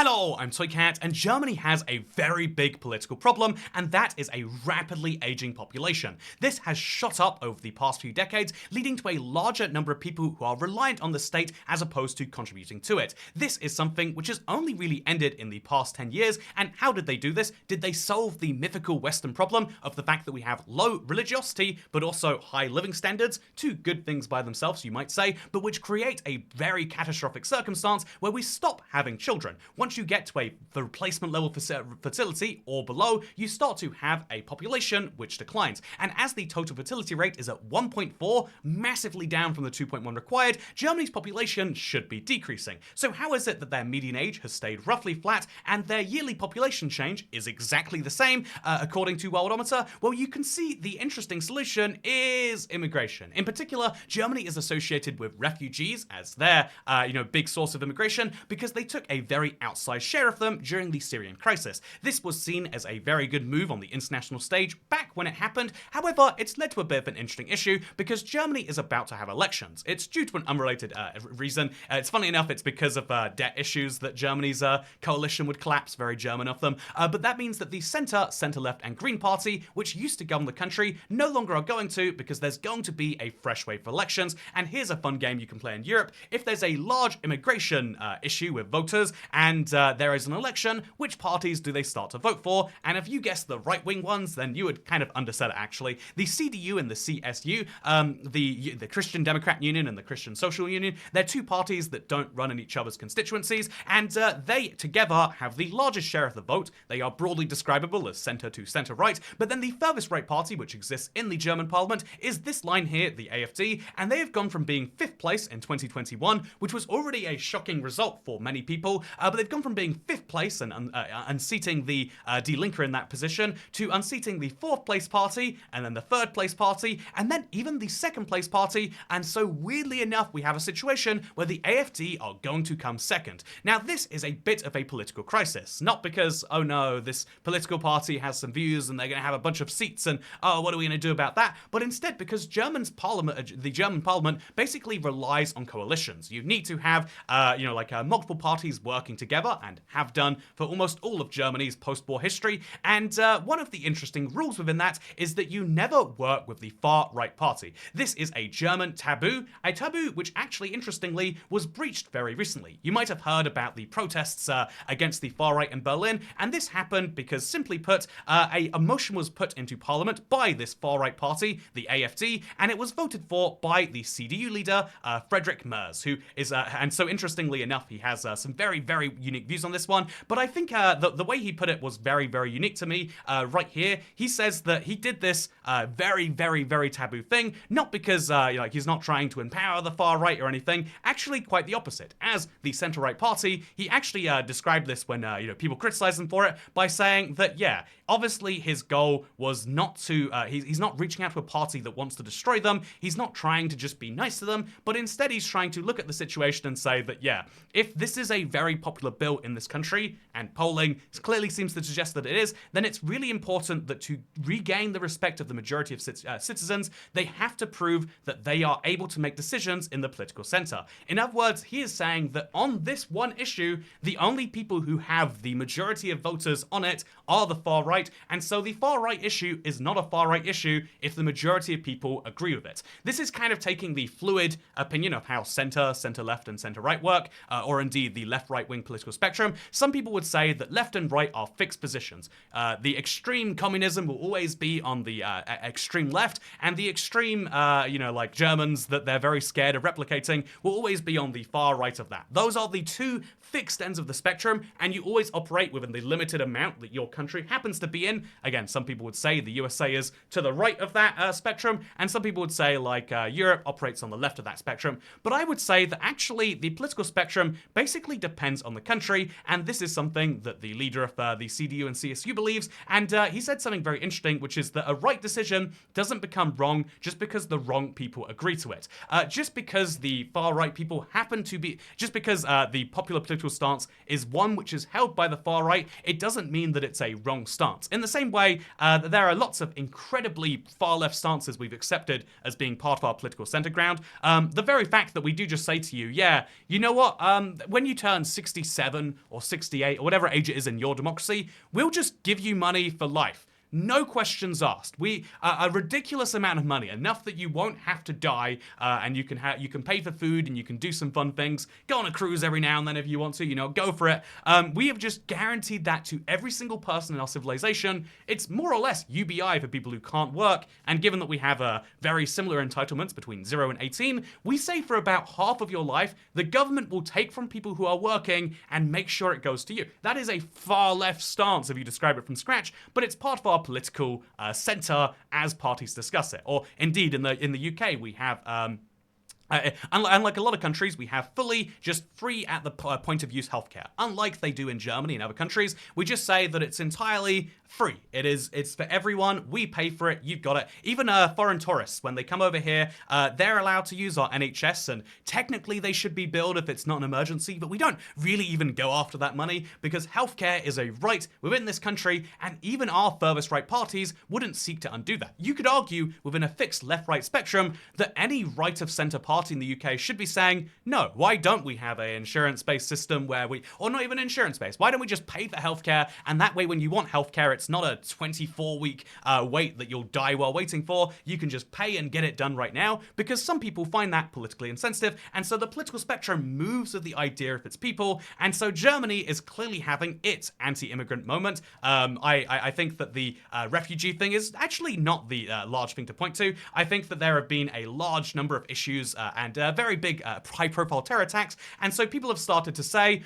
Hello, I'm Toycat, and Germany has a very big political problem, and that is a rapidly aging population. This has shot up over the past few decades, leading to a larger number of people who are reliant on the state as opposed to contributing to it. This is something which has only really ended in the past 10 years, and how did they do this? Did they solve the mythical Western problem of the fact that we have low religiosity, but also high living standards? Two good things by themselves, you might say, but which create a very catastrophic circumstance where we stop having children. Once you get to a replacement level fertility or below, you start to have a population which declines. And as the total fertility rate is at 1.4, massively down from the 2.1 required, Germany's population should be decreasing. So how is it that their median age has stayed roughly flat and their yearly population change is exactly the same, according to Worldometer? Well, you can see the interesting solution is immigration. In particular, Germany is associated with refugees as their big source of immigration because they took a very outsized share of them during the Syrian crisis. This was seen as a very good move on the international stage back when it happened. However, it's led to a bit of an interesting issue because Germany is about to have elections. It's due to an unrelated reason. It's funny enough, it's because of debt issues that Germany's coalition would collapse, very German of them. But that means that the centre-left and Green Party, which used to govern the country, no longer are going to because there's going to be a fresh wave of elections. And here's a fun game you can play in Europe. If there's a large immigration issue with voters and there is an election, which parties do they start to vote for? And if you guess the right-wing ones, then you would kind of undersell it actually. The CDU and the CSU, the Christian Democrat Union and the Christian Social Union, they're two parties that don't run in each other's constituencies, and they together have the largest share of the vote. They are broadly describable as centre to centre-right, but then the furthest right party, which exists in the German parliament, is this line here, the AfD, and they have gone from being 5th place in 2021, which was already a shocking result for many people, but they've gone from being 5th place and unseating the Die Linke in that position to unseating the 4th place party, and then the 3rd place party, and then even the 2nd place party, and so weirdly enough, we have a situation where the AfD are going to come 2nd. Now, this is a bit of a political crisis, not because, oh no, this political party has some views and they're going to have a bunch of seats and, oh, what are we going to do about that? But instead, because the German parliament basically relies on coalitions. You need to have, multiple parties working together and have done for almost all of Germany's post-war history. And one of the interesting rules within that is that you never work with the far-right party. This is a German taboo, a taboo which actually, interestingly, was breached very recently. You might have heard about the protests against the far-right in Berlin, and this happened because, simply put, a motion was put into parliament by this far-right party, the AfD, and it was voted for by the CDU leader, Friedrich Merz, who is, and so interestingly enough, he has some very, very unique views on this one, but I think the way he put it was very, very unique to me. Right here, he says that he did this very, very, very taboo thing, not because he's not trying to empower the far right or anything, actually quite the opposite. As the centre-right party, he actually described this when people criticized him for it by saying that, yeah, obviously his goal was not to, he's not reaching out to a party that wants to destroy them, he's not trying to just be nice to them, but instead he's trying to look at the situation and say that, yeah, if this is a very popular bill in this country, and polling clearly seems to suggest that it is, then it's really important that to regain the respect of the majority of citizens, they have to prove that they are able to make decisions in the political center. In other words, he is saying that on this one issue, the only people who have the majority of voters on it are the far right, and so the far right issue is not a far right issue if the majority of people agree with it. This is kind of taking the fluid opinion of how center, center-left, and center-right work, or indeed the left-right wing political spectrum. Some people would say that left and right are fixed positions. The extreme communism will always be on the extreme left, and the extreme, like Germans that they're very scared of replicating will always be on the far right of that. Those are the two fixed ends of the spectrum, and you always operate within the limited amount that your country happens to be in. Again, some people would say the USA is to the right of that spectrum, and some people would say like Europe operates on the left of that spectrum. But I would say that actually the political spectrum basically depends on the country, and this is something that the leader of the CDU and CSU believes, and he said something very interesting, which is that a right decision doesn't become wrong just because the wrong people agree to it. Just because the far right people happen to be, just because the popular political stance is one which is held by the far right, it doesn't mean that it's a wrong stance. In the same way that there are lots of incredibly far left stances we've accepted as being part of our political center ground, the very fact that we do just say to you, yeah, you know what, when you turn 67 67 or 68 or whatever age it is in your democracy, we'll just give you money for life. No questions asked. A ridiculous amount of money, enough that you won't have to die, and you can pay for food and you can do some fun things. Go on a cruise every now and then if you want to. Go for it. We have just guaranteed that to every single person in our civilization. It's more or less UBI for people who can't work. And given that we have very similar entitlements between 0 and 18, we say for about half of your life, the government will take from people who are working and make sure it goes to you. That is a far left stance if you describe it from scratch, but it's part of our political center as parties discuss it. Or indeed, in the UK, we have unlike a lot of countries, we have fully just free at the point of use healthcare. Unlike they do in Germany and other countries, we just say that it's entirely free. It's for everyone. We pay for it. You've got it. Even foreign tourists, when they come over here, they're allowed to use our NHS, and technically they should be billed if it's not an emergency, but we don't really even go after that money because healthcare is a right within this country, and even our furthest right parties wouldn't seek to undo that. You could argue within a fixed left-right spectrum that any right of centre party in the UK should be saying, no, why don't we have an insurance-based system or not even insurance-based, why don't we just pay for healthcare, and that way when you want healthcare, it's not a 24-week wait that you'll die while waiting for. You can just pay and get it done right now, because some people find that politically insensitive, and so the political spectrum moves with the idea of its people, and so Germany is clearly having its anti-immigrant moment. I think that the refugee thing is actually not the large thing to point to. I think that there have been a large number of issues and very big high-profile terror attacks, and so people have started to say,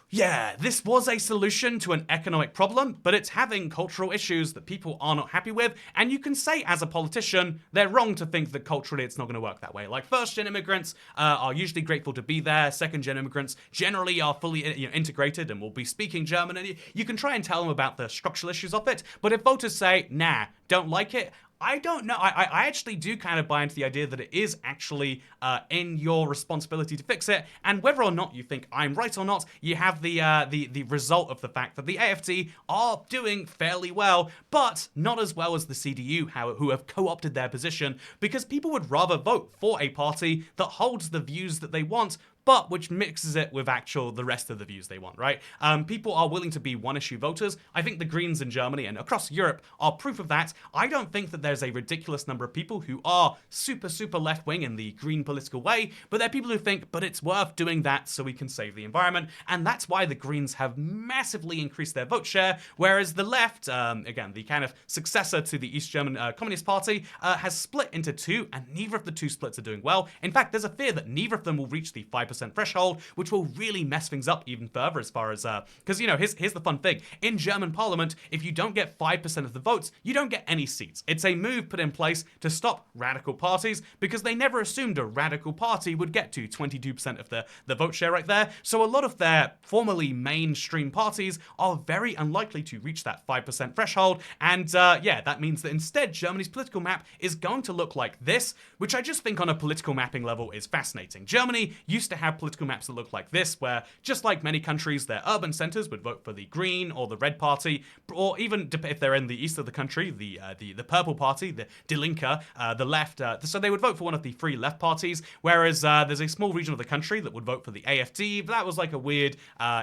yeah, this was a solution to an economic problem, but it's having cultural issues that people are not happy with, and you can say as a politician, they're wrong to think that culturally it's not going to work that way. Like, first-gen immigrants are usually grateful to be there, second-gen immigrants generally are fully integrated and will be speaking German, and you can try and tell them about the structural issues of it, but if voters say, nah, don't like it, I don't know. I actually do kind of buy into the idea that it is actually in your responsibility to fix it, and whether or not you think I'm right or not, you have the result of the fact that the AfD are doing fairly well, but not as well as the CDU, who have co-opted their position, because people would rather vote for a party that holds the views that they want, but which mixes it with the rest of the views they want, right? People are willing to be one-issue voters. I think the Greens in Germany and across Europe are proof of that. I don't think that there's a ridiculous number of people who are super, super left-wing in the green political way, but there are people who think, but it's worth doing that so we can save the environment, and that's why the Greens have massively increased their vote share, whereas the left, again, the kind of successor to the East German Communist Party, has split into two, and neither of the two splits are doing well. In fact, there's a fear that neither of them will reach the 5% threshold, which will really mess things up even further as far as, because, here's the fun thing. In German parliament, if you don't get 5% of the votes, you don't get any seats. It's a move put in place to stop radical parties, because they never assumed a radical party would get to 22% of the vote share right there. So a lot of their formerly mainstream parties are very unlikely to reach that 5% threshold. And that means that instead, Germany's political map is going to look like this, which I just think on a political mapping level is fascinating. Germany used to have political maps that look like this, where just like many countries, their urban centers would vote for the Green or the Red Party, or even if they're in the east of the country, the Purple Party, the Die Linke, the left. So they would vote for one of the three left parties, whereas there's a small region of the country that would vote for the AfD. But that was like a weird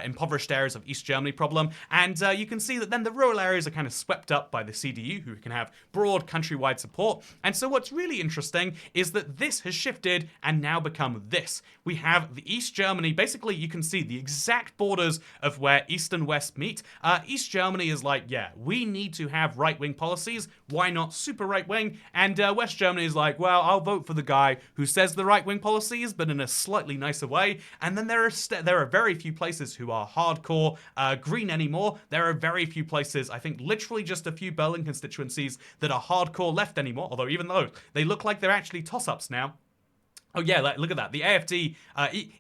impoverished areas of East Germany problem, and you can see that then the rural areas are kind of swept up by the CDU, who can have broad countrywide support. And so what's really interesting is that this has shifted and now become this. We have the East Germany, basically you can see the exact borders of where East and West meet. East Germany is like, yeah, we need to have right-wing policies, why not super right-wing? And West Germany is like, well, I'll vote for the guy who says the right-wing policies, but in a slightly nicer way. And then there are very few places who are hardcore green anymore. There are very few places, I think literally just a few Berlin constituencies that are hardcore left anymore, although even though they look like they're actually toss-ups now. Oh yeah, look at that. The AfD,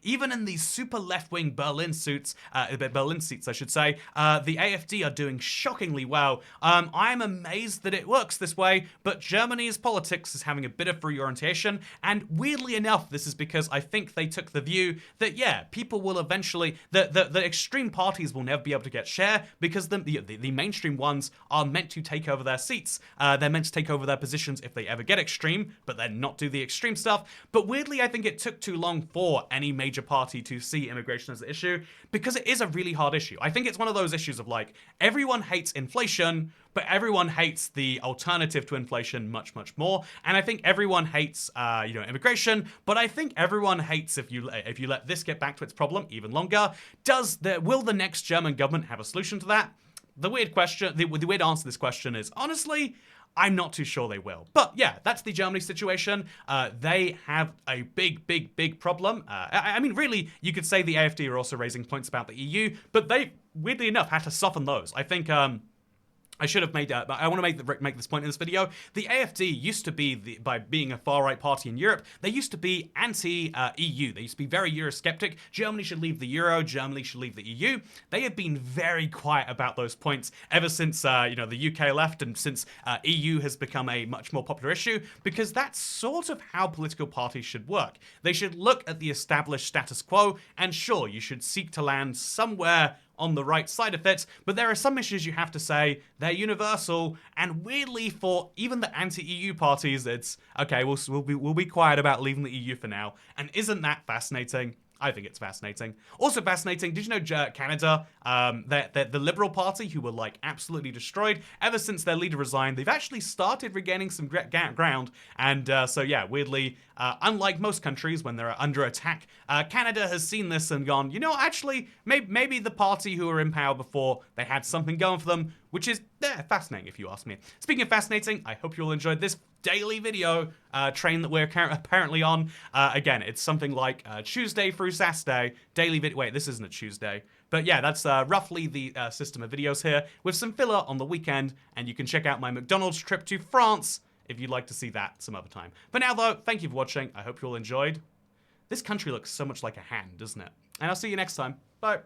even in these super left-wing Berlin seats, I should say, the AfD are doing shockingly well. I'm amazed that it works this way, but Germany's politics is having a bit of reorientation, and weirdly enough, this is because I think they took the view that, yeah, people will eventually, the extreme parties will never be able to get share, because the mainstream ones are meant to take over their seats. They're meant to take over their positions if they ever get extreme, but then not do the extreme stuff. But weirdly weirdly, I think it took too long for any major party to see immigration as an issue, because it is a really hard issue. I think it's one of those issues of like, everyone hates inflation, but everyone hates the alternative to inflation much, much more. And I think everyone hates, immigration, but I think everyone hates if you let this get back to its problem even longer. Will the next German government have a solution to that? The weird answer to this question is, honestly, I'm not too sure they will. But yeah, that's the Germany situation. They have a big, big, big problem. I mean, really, you could say the AfD are also raising points about the EU, but they, weirdly enough, had to soften those. I think I should have made. I want to make this point in this video. The AfD used to be, by being a far-right party in Europe, they used to be anti-EU. They used to be very Eurosceptic. Germany should leave the Euro. Germany should leave the EU. They have been very quiet about those points ever since the UK left, and since EU has become a much more popular issue, because that's sort of how political parties should work. They should look at the established status quo, and sure, you should seek to land somewhere on the right side of it, but there are some issues you have to say they're universal, and weirdly for even the anti-EU parties, it's okay, we'll be quiet about leaving the EU for now. And isn't that fascinating? I think it's fascinating. Also fascinating, did you know Canada, the Liberal Party, who were like absolutely destroyed, ever since their leader resigned, they've actually started regaining some ground. And so yeah, weirdly, unlike most countries when they're under attack, Canada has seen this and gone, actually, maybe the party who were in power before, they had something going for them, which is fascinating if you ask me. Speaking of fascinating, I hope you all enjoyed this daily video train that we're apparently on. Again, it's something like Tuesday through Saturday, daily video. Wait, this isn't a Tuesday. But yeah, that's roughly the system of videos here, with some filler on the weekend, and you can check out my McDonald's trip to France if you'd like to see that some other time. For now though, thank you for watching. I hope you all enjoyed. This country looks so much like a hand, doesn't it? And I'll see you next time. Bye.